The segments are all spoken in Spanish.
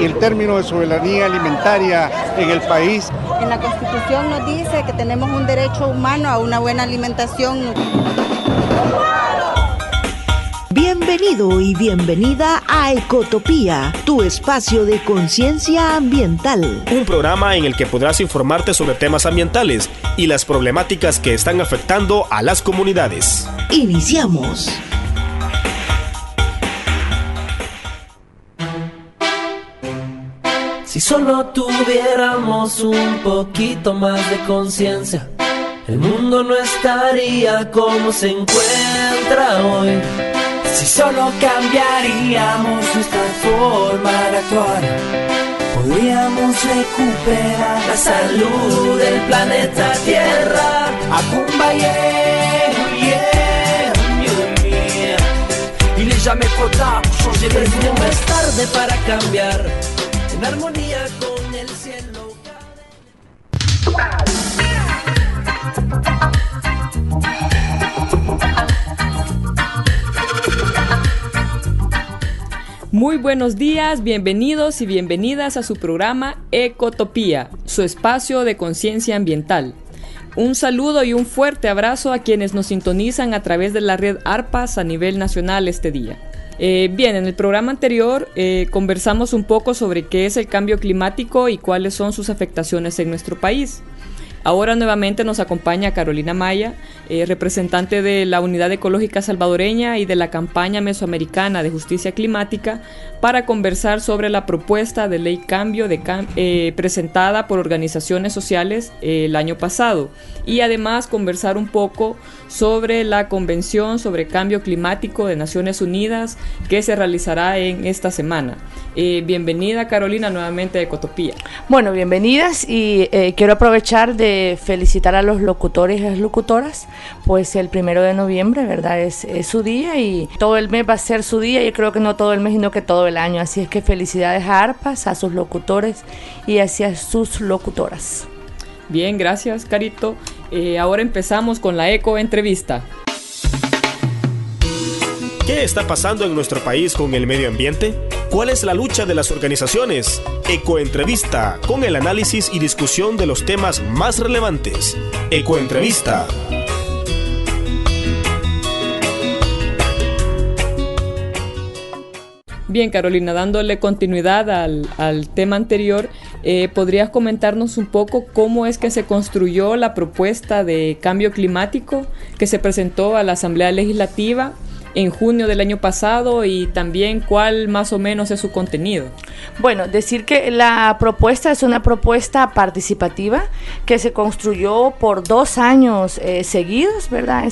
y el término de soberanía alimentaria en el país. En la Constitución nos dice que tenemos un derecho humano a una buena alimentación. Bienvenido y bienvenida a Ecotopía, tu espacio de conciencia ambiental. Un programa en el que podrás informarte sobre temas ambientales y las problemáticas que están afectando a las comunidades. Iniciamos. Si solo tuviéramos un poquito más de conciencia, el mundo no estaría como se encuentra hoy. Si solo cambiaríamos nuestra forma de actuar, podríamos recuperar la salud del planeta Tierra. Acumba, yeah, yeah, yeah, yeah. Il est jamais trop tard pour changer de vie. No es tarde para cambiar, en armonía con el cielo. Muy buenos días, bienvenidos y bienvenidas a su programa Ecotopía, su espacio de conciencia ambiental. Un saludo y un fuerte abrazo a quienes nos sintonizan a través de la red ARPAS a nivel nacional este día. Bien, en el programa anterior conversamos un poco sobre qué es el cambio climático y cuáles son sus afectaciones en nuestro país. Ahora nuevamente nos acompaña Carolina Maya, representante de la Unidad Ecológica Salvadoreña y de la Campaña Mesoamericana de Justicia Climática, para conversar sobre la propuesta de ley cambio presentada por organizaciones sociales el año pasado, y además conversar un poco sobre la Convención sobre Cambio Climático de Naciones Unidas que se realizará en esta semana. Bienvenida, Carolina, nuevamente a Ecotopía. Bueno, bienvenidas, y quiero aprovechar de felicitar a los locutores y las locutoras, pues el 1 de noviembre, ¿verdad? Es su día y todo el mes va a ser su día. Yo creo que no todo el mes, sino que todo el año. Así es que felicidades a ARPAS, a sus locutores y hacia sus locutoras. Bien, gracias, Carito. Ahora empezamos con la Ecoentrevista. ¿Qué está pasando en nuestro país con el medio ambiente? ¿Cuál es la lucha de las organizaciones? Ecoentrevista, con el análisis y discusión de los temas más relevantes. Ecoentrevista. Bien, Carolina, dándole continuidad al tema anterior, ¿podrías comentarnos un poco cómo es que se construyó la propuesta de cambio climático que se presentó a la Asamblea Legislativa en junio del año pasado, y también cuál más o menos es su contenido? Bueno, decir que la propuesta es una propuesta participativa que se construyó por 2 años seguidos, ¿verdad?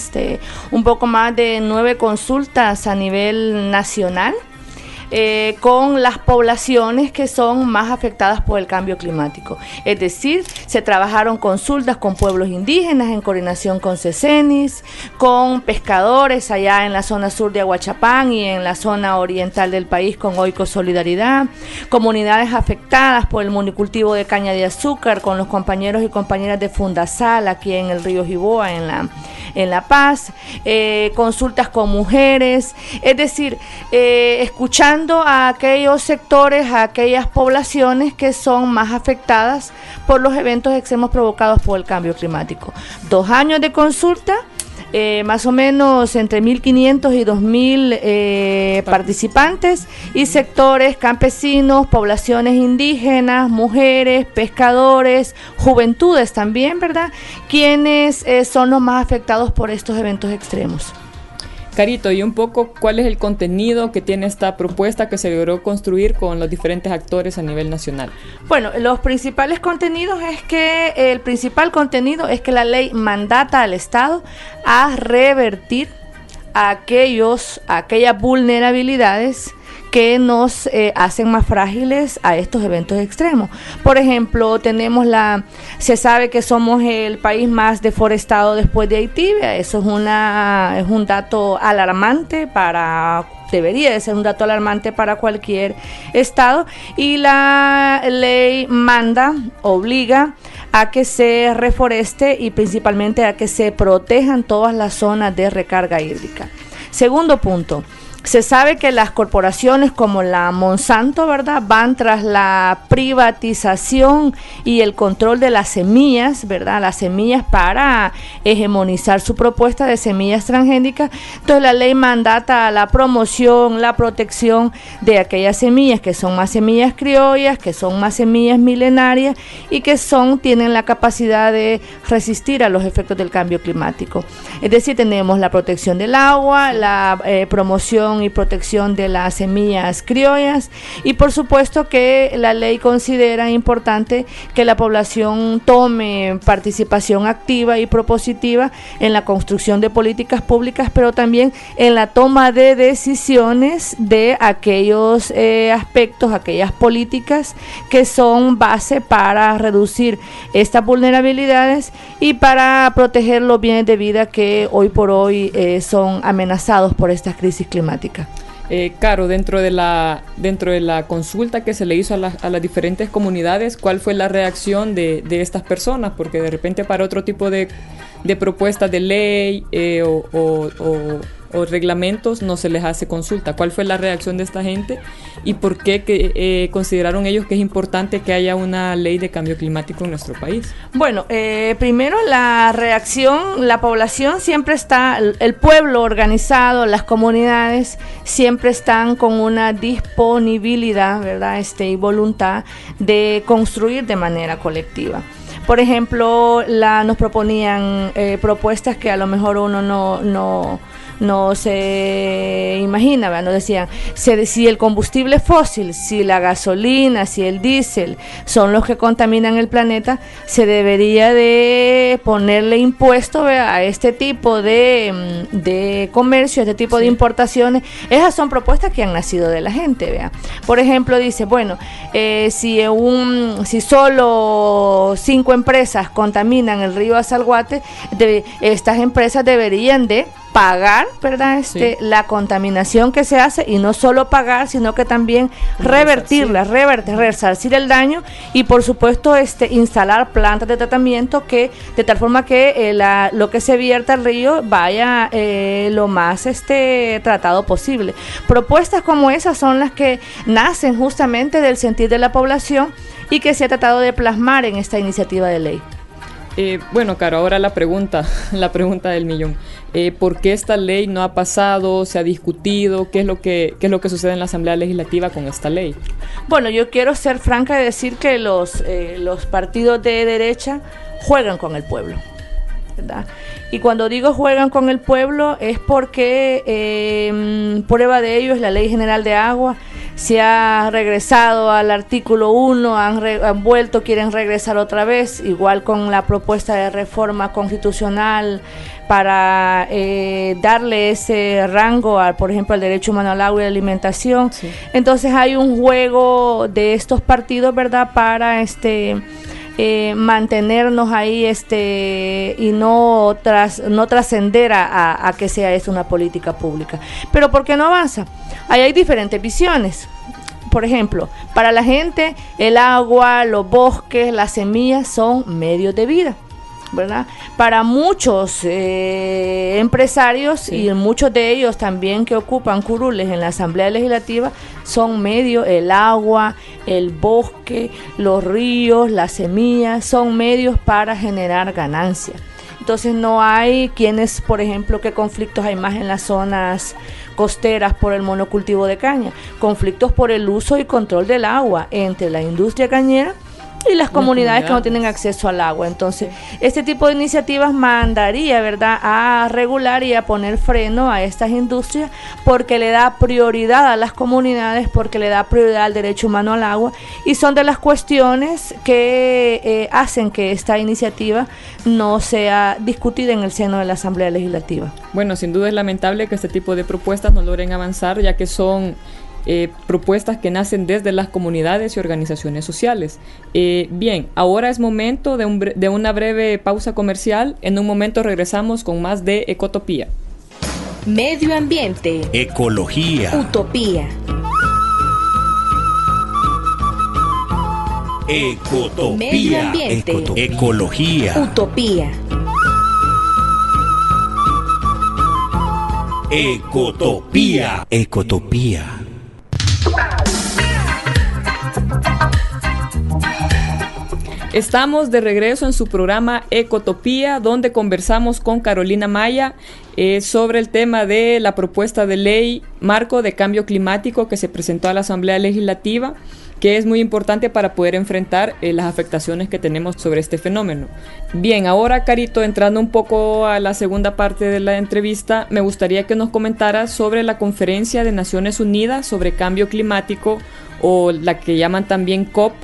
Un poco más de 9 consultas a nivel nacional. Con las poblaciones que son más afectadas por el cambio climático. Es decir, se trabajaron consultas con pueblos indígenas en coordinación con CECENIS, con pescadores allá en la zona sur de Aguachapán y en la zona oriental del país con Oiko Solidaridad, comunidades afectadas por el monocultivo de caña de azúcar con los compañeros y compañeras de Fundasal aquí en el río Jiboa, en La Paz, consultas con mujeres, es decir, escuchando a aquellos sectores, a aquellas poblaciones que son más afectadas por los eventos extremos provocados por el cambio climático. 2 años de consulta, más o menos entre 1.500 y 2.000 participantes, y sectores campesinos, poblaciones indígenas, mujeres, pescadores, juventudes también, ¿verdad? Quienes son los más afectados por estos eventos extremos. Carito, y un poco cuál es el contenido que tiene esta propuesta que se logró construir con los diferentes actores a nivel nacional. Bueno, los principales contenidos el principal contenido es que la ley mandata al Estado a revertir aquellas vulnerabilidades que nos hacen más frágiles a estos eventos extremos. Por ejemplo, se sabe que somos el país más deforestado después de Haití. Eso es un dato alarmante debería de ser un dato alarmante para cualquier estado, y la ley obliga a que se reforeste y principalmente a que se protejan todas las zonas de recarga hídrica. Segundo punto, Se sabe que las corporaciones como la Monsanto, ¿verdad?, van tras la privatización y el control de las semillas, ¿verdad?, las semillas para hegemonizar su propuesta de semillas transgénicas. Entonces la ley mandata la promoción, la protección de aquellas semillas que son más semillas criollas, que son más semillas milenarias y que tienen la capacidad de resistir a los efectos del cambio climático. Es decir, tenemos la protección del agua, la promoción y protección de las semillas criollas, y por supuesto que la ley considera importante que la población tome participación activa y propositiva en la construcción de políticas públicas, pero también en la toma de decisiones de aquellos aspectos, aquellas políticas que son base para reducir estas vulnerabilidades y para proteger los bienes de vida que hoy por hoy son amenazados por esta crisis climática. Caro, dentro de la consulta que se le hizo a las diferentes comunidades, ¿cuál fue la reacción de estas personas? Porque de repente para otro tipo de propuestas de ley o reglamentos no se les hace consulta. ¿Cuál fue la reacción de esta gente y por qué consideraron ellos que es importante que haya una ley de cambio climático en nuestro país? Bueno, primero la reacción, la población siempre está, el pueblo organizado, las comunidades siempre están con una disponibilidad, ¿verdad?, y voluntad de construir de manera colectiva. Por ejemplo, nos proponían propuestas que a lo mejor uno no se imagina, ¿verdad? Nos decían, si el combustible fósil, si la gasolina, si el diésel son los que contaminan el planeta, se debería de ponerle impuesto, ¿verdad?, a este tipo de comercio, a este tipo de importaciones. Esas son propuestas que han nacido de la gente, ¿verdad? Por ejemplo, dice, bueno, si solo 5 empresas contaminan el río Azalguate, estas empresas deberían de pagar, ¿verdad?, la contaminación que se hace, y no solo pagar, sino que también revertirla, resarcir el daño, y por supuesto instalar plantas de tratamiento que de tal forma que lo que se vierta al río vaya lo más tratado posible. Propuestas como esas son las que nacen justamente del sentir de la población y que se ha tratado de plasmar en esta iniciativa de ley. Bueno, Caro, ahora la pregunta del millón. ¿Por qué esta ley no ha pasado? ¿Se ha discutido? ¿Qué es lo que sucede en la Asamblea Legislativa con esta ley? Bueno, yo quiero ser franca y decir que los partidos de derecha juegan con el pueblo, ¿verdad? Y cuando digo juegan con el pueblo es porque prueba de ello es la Ley General de Agua. Se ha regresado al artículo 1, han vuelto, quieren regresar otra vez, igual con la propuesta de reforma constitucional para darle ese rango, por ejemplo, al derecho humano al agua y a la alimentación. Sí. Entonces hay un juego de estos partidos, ¿verdad?, para mantenernos ahí y no trascender a que sea esto una política pública. Pero ¿por qué no avanza? Ahí hay diferentes visiones. Por ejemplo, para la gente el agua, los bosques, las semillas son medios de vida, ¿verdad? Para muchos empresarios, sí, y muchos de ellos también que ocupan curules en la Asamblea Legislativa, son medios, el agua, el bosque, los ríos, las semillas, son medios para generar ganancias. Entonces no hay quienes, por ejemplo, qué conflictos hay más en las zonas costeras por el monocultivo de caña, conflictos por el uso y control del agua entre la industria cañera y las comunidades que no tienen acceso al agua. Entonces, este tipo de iniciativas mandaría, ¿verdad?, a regular y a poner freno a estas industrias, porque le da prioridad a las comunidades, porque le da prioridad al derecho humano al agua, y son de las cuestiones que hacen que esta iniciativa no sea discutida en el seno de la Asamblea Legislativa. Bueno, sin duda es lamentable que este tipo de propuestas no logren avanzar, ya que son propuestas que nacen desde las comunidades y organizaciones sociales. Bien, ahora es momento de una breve pausa comercial. En un momento regresamos con más de Ecotopía. Medio ambiente. Ecología. Utopía. Ecotopía. Medio ambiente. Ecología. Utopía. Ecotopía. Ecotopía. Estamos de regreso en su programa Ecotopía, donde conversamos con Carolina Maya sobre el tema de la propuesta de ley marco de cambio climático que se presentó a la Asamblea Legislativa, que es muy importante para poder enfrentar las afectaciones que tenemos sobre este fenómeno. Bien, ahora Carito, entrando un poco a la segunda parte de la entrevista, me gustaría que nos comentaras sobre la Conferencia de Naciones Unidas sobre Cambio Climático, o la que llaman también COP,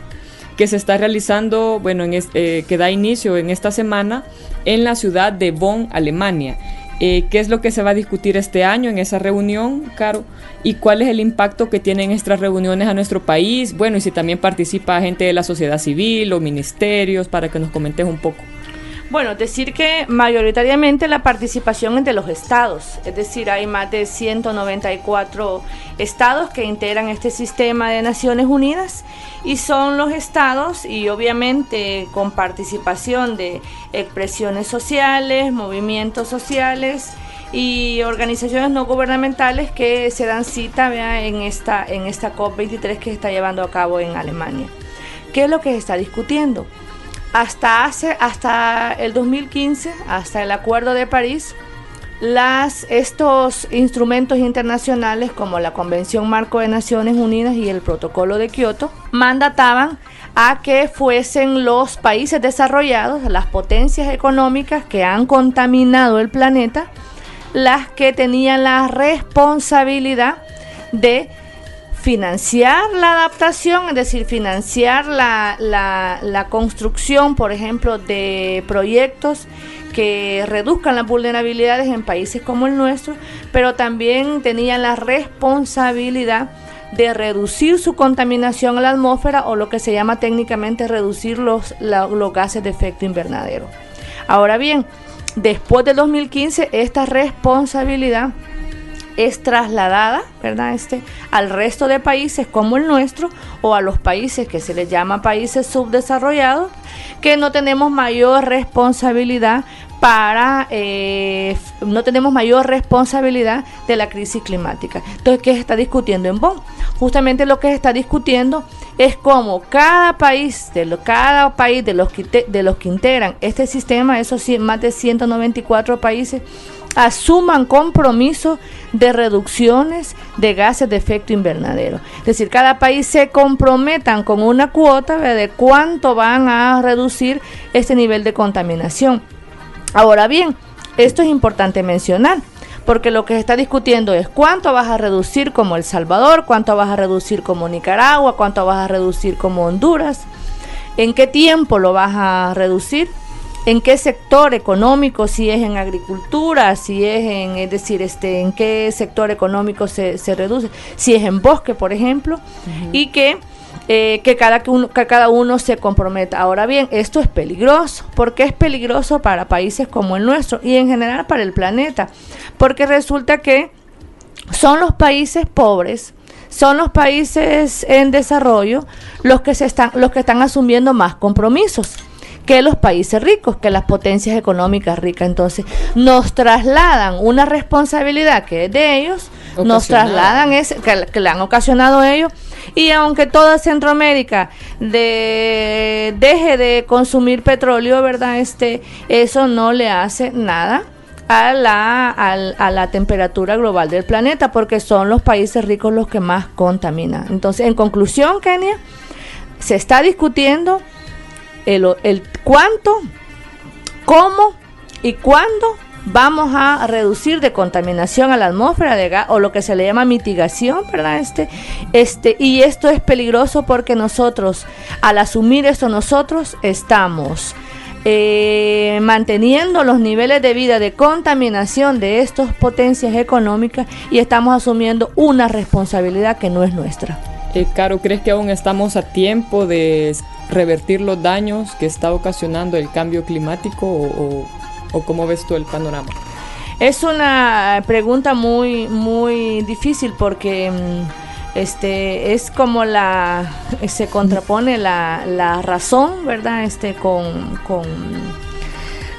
que se está realizando, que da inicio en esta semana en la ciudad de Bonn, Alemania. ¿Qué es lo que se va a discutir este año en esa reunión, Caro? ¿Y cuál es el impacto que tienen estas reuniones a nuestro país? Bueno, y si también participa gente de la sociedad civil o ministerios, para que nos comentes un poco. Bueno, decir que mayoritariamente la participación es de los estados, es decir, hay más de 194 estados que integran este sistema de Naciones Unidas, y son los estados, y obviamente con participación de expresiones sociales, movimientos sociales y organizaciones no gubernamentales, que se dan cita, ¿vea?, en esta COP23 que se está llevando a cabo en Alemania. ¿Qué es lo que se está discutiendo? Hasta el 2015, hasta el Acuerdo de París, estos instrumentos internacionales como la Convención Marco de Naciones Unidas y el Protocolo de Kioto mandataban a que fuesen los países desarrollados, las potencias económicas que han contaminado el planeta, las que tenían la responsabilidad de financiar la adaptación, es decir, financiar la construcción, por ejemplo, de proyectos que reduzcan las vulnerabilidades en países como el nuestro, pero también tenían la responsabilidad de reducir su contaminación a la atmósfera, o lo que se llama técnicamente reducir los gases de efecto invernadero. Ahora bien, después del 2015, esta responsabilidad es trasladada, ¿verdad?, al resto de países como el nuestro, o a los países que se les llama países subdesarrollados, que no tenemos mayor responsabilidad de la crisis climática. Entonces, ¿qué se está discutiendo en Bonn? Justamente lo que se está discutiendo es cómo cada país de los que integran este sistema, esos más de 194 países, asuman compromisos de reducciones de gases de efecto invernadero. Es decir, cada país se comprometan con una cuota de cuánto van a reducir este nivel de contaminación. Ahora bien, esto es importante mencionar, porque lo que se está discutiendo es cuánto vas a reducir como El Salvador, cuánto vas a reducir como Nicaragua, cuánto vas a reducir como Honduras, en qué tiempo lo vas a reducir, en qué sector económico, si es en agricultura, si es en qué sector económico se reduce, si es en bosque, por ejemplo, y que cada uno se comprometa. Ahora bien, esto es peligroso. ¿Por qué es peligroso para países como el nuestro y en general para el planeta? Porque resulta que son los países pobres, son los países en desarrollo los que están asumiendo más compromisos que los países ricos, que las potencias económicas ricas. Entonces nos trasladan una responsabilidad que es de ellos, nos trasladan que le han ocasionado ellos, y aunque toda Centroamérica deje de consumir petróleo, ¿verdad?, eso no le hace nada a la temperatura global del planeta, porque son los países ricos los que más contaminan. Entonces, en conclusión, Kenia, se está discutiendo el cuánto, cómo y cuándo vamos a reducir de contaminación a la atmósfera de gas, o lo que se le llama mitigación, ¿verdad? Y esto es peligroso porque nosotros, al asumir esto, nosotros estamos manteniendo los niveles de vida de contaminación de estas potencias económicas, y estamos asumiendo una responsabilidad que no es nuestra. Caro, ¿crees que aún estamos a tiempo de revertir los daños que está ocasionando el cambio climático, o cómo ves tú el panorama? Es una pregunta muy, muy difícil, porque es como se contrapone la razón, ¿verdad?,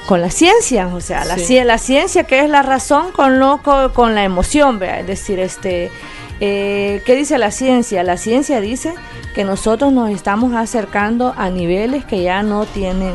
la ciencia, o sea, la ciencia que es la razón con la emoción, ¿verdad? Es decir, ¿qué dice la ciencia? La ciencia dice que nosotros nos estamos acercando a niveles que ya no tienen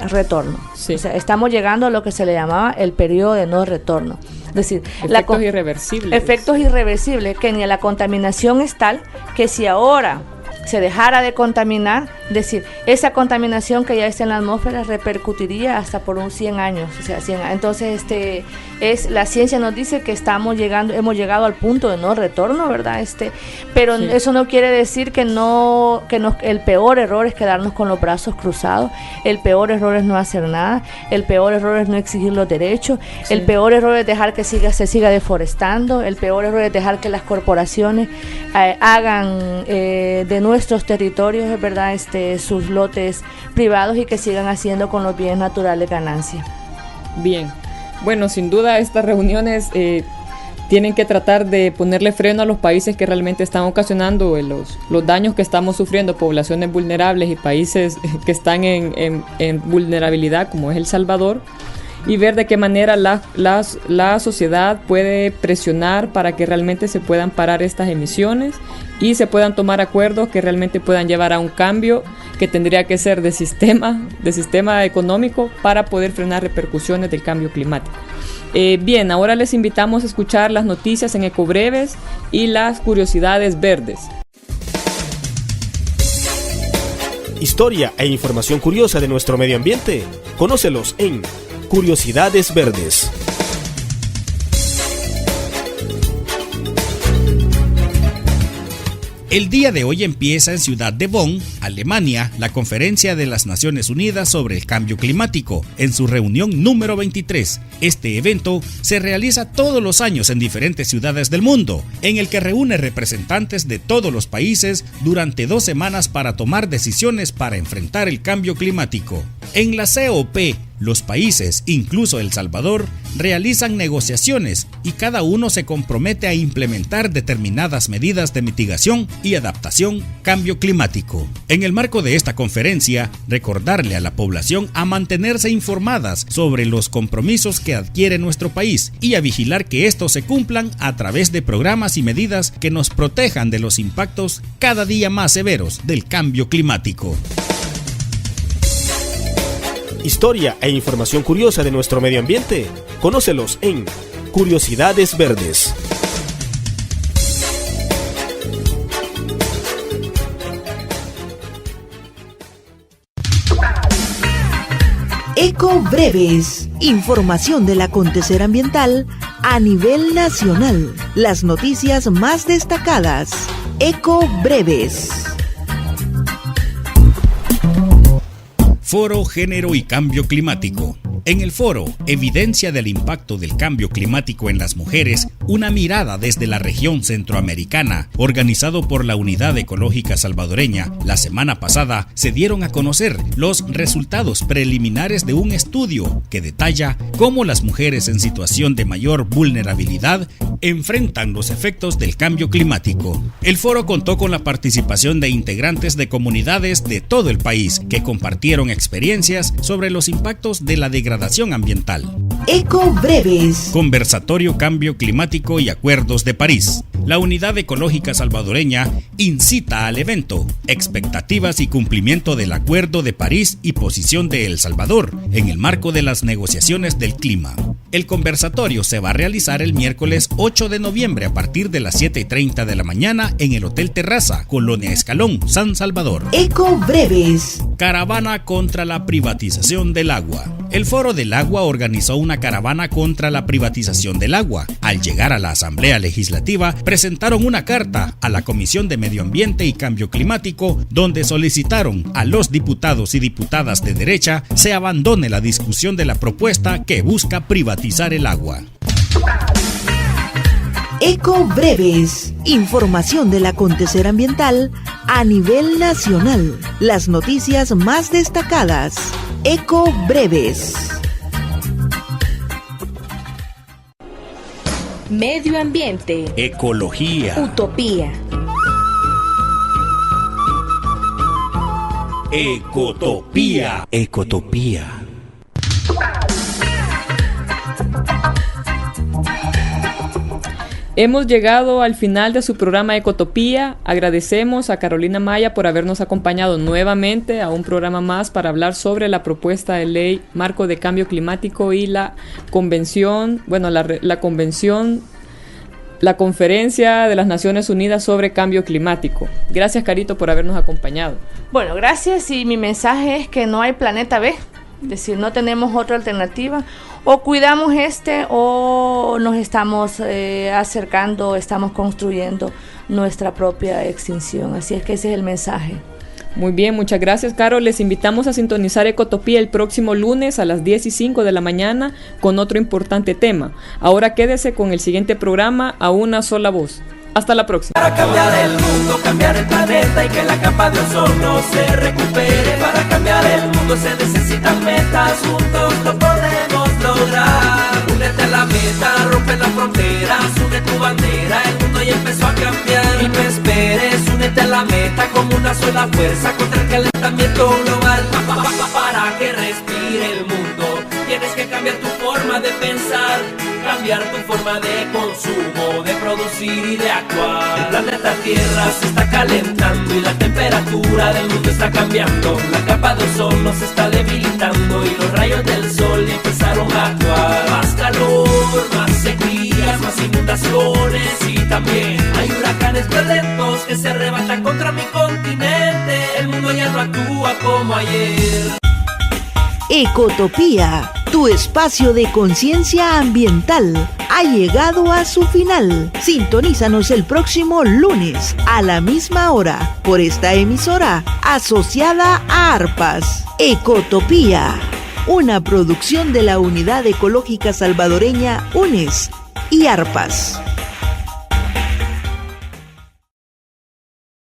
retorno. Sí. O sea, estamos llegando a lo que se le llamaba el periodo de no retorno. Es decir, efectos irreversibles. Efectos irreversibles, que ni la contaminación es tal que si ahora se dejara de contaminar, es decir, esa contaminación que ya está en la atmósfera repercutiría hasta por 100 años, o sea, 100 años. Entonces, la ciencia nos dice que hemos llegado al punto de no retorno, ¿verdad? Pero eso no quiere decir que el peor error es quedarnos con los brazos cruzados, el peor error es no hacer nada, el peor error es no exigir los derechos, el peor error es dejar que se siga deforestando, el peor error es dejar que las corporaciones hagan de nuestros territorios, es verdad, sus lotes privados y que sigan haciendo con los bienes naturales ganancia. Bien, bueno, sin duda estas reuniones tienen que tratar de ponerle freno a los países que realmente están ocasionando los daños que estamos sufriendo, poblaciones vulnerables y países que están en vulnerabilidad, como es El Salvador, y ver de qué manera la sociedad puede presionar para que realmente se puedan parar estas emisiones y se puedan tomar acuerdos que realmente puedan llevar a un cambio que tendría que ser de sistema económico para poder frenar repercusiones del cambio climático. Bien, ahora les invitamos a escuchar las noticias en Ecobreves y las curiosidades verdes. Historia e información curiosa de nuestro medio ambiente. Conócelos en Curiosidades Verdes. El día de hoy empieza en Ciudad de Bonn, Alemania, la Conferencia de las Naciones Unidas sobre el Cambio Climático, en su reunión número 23. Este evento se realiza todos los años en diferentes ciudades del mundo, en el que reúne representantes de todos los países durante 2 semanas para tomar decisiones para enfrentar el cambio climático. En la COP, los países, incluso El Salvador, realizan negociaciones y cada uno se compromete a implementar determinadas medidas de mitigación y adaptación cambio climático. En el marco de esta conferencia, recordarle a la población a mantenerse informadas sobre los compromisos que adquiere nuestro país y a vigilar que estos se cumplan a través de programas y medidas que nos protejan de los impactos cada día más severos del cambio climático. Historia e información curiosa de nuestro medio ambiente. Conócelos en Curiosidades Verdes. Ecobreves, información del acontecer ambiental a nivel nacional. Las noticias más destacadas. Ecobreves. Foro Género y Cambio Climático. En el foro, Evidencia del impacto del cambio climático en las mujeres, una mirada desde la región centroamericana, organizado por la Unidad Ecológica Salvadoreña, la semana pasada se dieron a conocer los resultados preliminares de un estudio que detalla cómo las mujeres en situación de mayor vulnerabilidad enfrentan los efectos del cambio climático. El foro contó con la participación de integrantes de comunidades de todo el país que compartieron experiencias sobre los impactos de la degradación ambiental. Ecobreves. Conversatorio Cambio Climático y Acuerdos de París. La Unidad Ecológica Salvadoreña incita al evento, expectativas y cumplimiento del Acuerdo de París y posición de El Salvador en el marco de las negociaciones del clima. El conversatorio se va a realizar el miércoles 8 de noviembre a partir de las 7:30 de la mañana en el Hotel Terraza, Colonia Escalón, San Salvador. Ecobreves. Caravana contra la privatización del agua. El Foro del Agua organizó una caravana contra la privatización del agua. Al llegar a la Asamblea Legislativa, presentaron una carta a la Comisión de Medio Ambiente y Cambio Climático, donde solicitaron a los diputados y diputadas de derecha se abandone la discusión de la propuesta que busca privatizar el agua. Ecobreves, información del acontecer ambiental a nivel nacional. Las noticias más destacadas. Ecobreves. Medio ambiente. Ecología. Utopía. Ecotopía. Ecotopía. Hemos llegado al final de su programa Ecotopía. Agradecemos a Carolina Maya por habernos acompañado nuevamente a un programa más para hablar sobre la propuesta de ley Marco de Cambio Climático y la convención, la Conferencia de las Naciones Unidas sobre Cambio Climático. Gracias, Carito, por habernos acompañado. Bueno, gracias, y mi mensaje es que no hay planeta B, es decir, no tenemos otra alternativa. O cuidamos o nos estamos acercando, estamos construyendo nuestra propia extinción. Así es que ese es el mensaje. Muy bien, muchas gracias, Caro. Les invitamos a sintonizar Ecotopía el próximo lunes a las 10:05 de la mañana con otro importante tema. Ahora quédese con el siguiente programa, A Una Sola Voz. Hasta la próxima. Para cambiar el mundo, cambiar el planeta y que la capa de ozono se recupere. Para cambiar el mundo se necesitan metas, juntos lo podemos lograr. Únete a la meta, rompe las fronteras, une tu bandera, el mundo ya empezó a cambiar. Y no esperes, únete a la meta como una sola fuerza contra el calentamiento global. Para que respire el mundo, tienes que cambiar tu forma de pensar, cambiar tu forma de consumo, de producir y de actuar. El planeta Tierra se está calentando y la temperatura del mundo está cambiando. La capa de ozono se está debilitando y los rayos del sol empezaron a actuar. Más calor, más sequías, más inundaciones y también hay huracanes violentos que se arrebatan contra mi continente. El mundo ya no actúa como ayer. Ecotopía, tu espacio de conciencia ambiental, ha llegado a su final. Sintonízanos el próximo lunes a la misma hora por esta emisora asociada a ARPAS. Ecotopía, una producción de la Unidad Ecológica Salvadoreña UNES y ARPAS.